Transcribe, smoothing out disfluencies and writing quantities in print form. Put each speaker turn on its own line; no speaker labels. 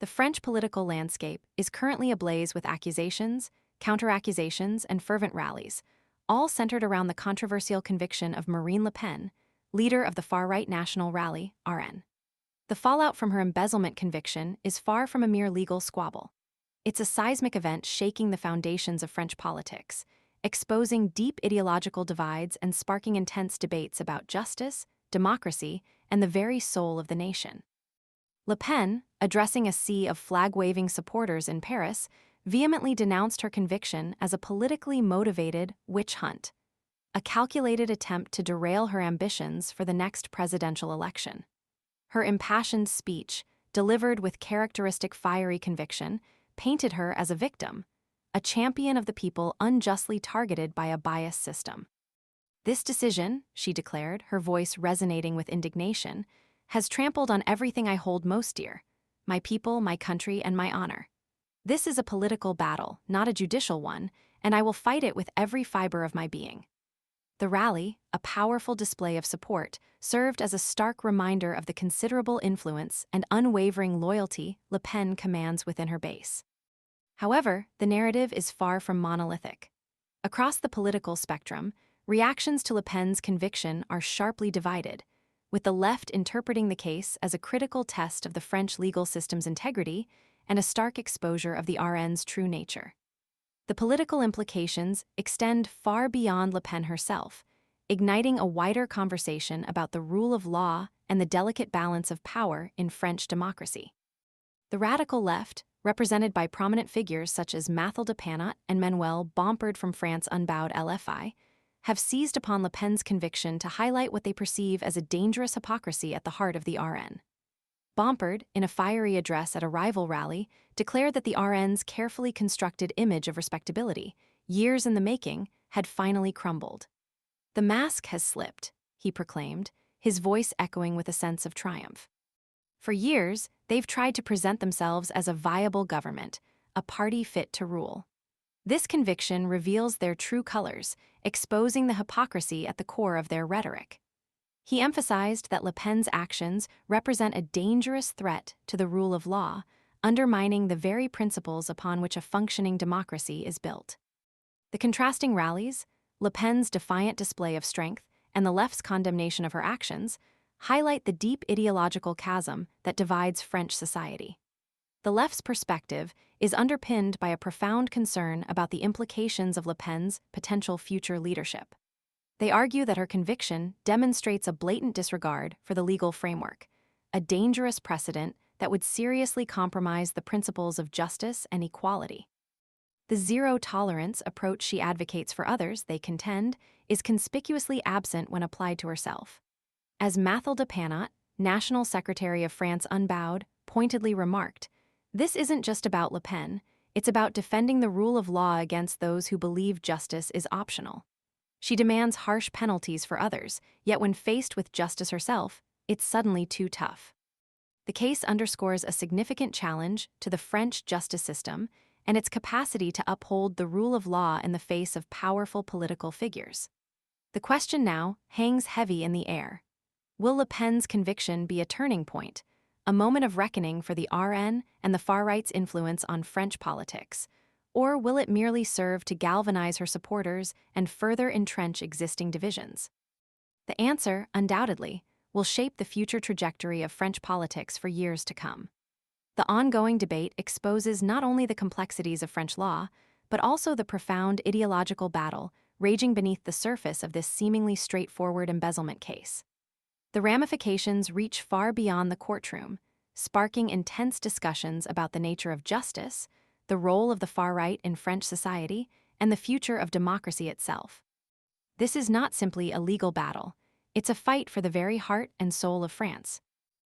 The French political landscape is currently ablaze with accusations, counter-accusations, and fervent rallies, all centered around the controversial conviction of Marine Le Pen, leader of the far-right national rally, RN. The fallout from her embezzlement conviction is far from a mere legal squabble. It's a seismic event shaking the foundations of French politics, exposing deep ideological divides and sparking intense debates about justice, democracy, and the very soul of the nation. Le Pen, addressing a sea of flag-waving supporters in Paris, vehemently denounced her conviction as a politically motivated witch hunt, a calculated attempt to derail her ambitions for the next presidential election. Her impassioned speech, delivered with characteristic fiery conviction, painted her as a victim, a champion of the people unjustly targeted by a biased system. "This decision," she declared, her voice resonating with indignation, "has trampled on everything I hold most dear: my people, my country, and my honor. This is a political battle, not a judicial one, and I will fight it with every fiber of my being." The rally, a powerful display of support, served as a stark reminder of the considerable influence and unwavering loyalty Le Pen commands within her base. However, the narrative is far from monolithic. Across the political spectrum, reactions to Le Pen's conviction are sharply divided, with the left interpreting the case as a critical test of the French legal system's integrity and a stark exposure of the RN's true nature. The political implications extend far beyond Le Pen herself, igniting a wider conversation about the rule of law and the delicate balance of power in French democracy. The radical left, represented by prominent figures such as Mathilde Panot and Manuel Bompard from France Unbowed LFI, have seized upon Le Pen's conviction to highlight what they perceive as a dangerous hypocrisy at the heart of the RN. Bompard, in a fiery address at a rival rally, declared that the RN's carefully constructed image of respectability, years in the making, had finally crumbled. "The mask has slipped," he proclaimed, his voice echoing with a sense of triumph. "For years, they've tried to present themselves as a viable government, a party fit to rule. This conviction reveals their true colors, exposing the hypocrisy at the core of their rhetoric." He emphasized that Le Pen's actions represent a dangerous threat to the rule of law, undermining the very principles upon which a functioning democracy is built. The contrasting rallies, Le Pen's defiant display of strength, and the left's condemnation of her actions highlight the deep ideological chasm that divides French society. The left's perspective is underpinned by a profound concern about the implications of Le Pen's potential future leadership. They argue that her conviction demonstrates a blatant disregard for the legal framework, a dangerous precedent that would seriously compromise the principles of justice and equality. The zero-tolerance approach she advocates for others, they contend, is conspicuously absent when applied to herself. As Mathilde Panot, National Secretary of France Unbowed, pointedly remarked, "This isn't just about Le Pen, it's about defending the rule of law against those who believe justice is optional." She demands harsh penalties for others, yet when faced with justice herself, it's suddenly too tough. The case underscores a significant challenge to the French justice system and its capacity to uphold the rule of law in the face of powerful political figures. The question now hangs heavy in the air. Will Le Pen's conviction be a turning point, a moment of reckoning for the RN and the far-right's influence on French politics? Or will it merely serve to galvanize her supporters and further entrench existing divisions? The answer, undoubtedly, will shape the future trajectory of French politics for years to come. The ongoing debate exposes not only the complexities of French law, but also the profound ideological battle raging beneath the surface of this seemingly straightforward embezzlement case. The ramifications reach far beyond the courtroom, sparking intense discussions about the nature of justice, the role of the far right in French society, and the future of democracy itself. This is not simply a legal battle, it's a fight for the very heart and soul of France.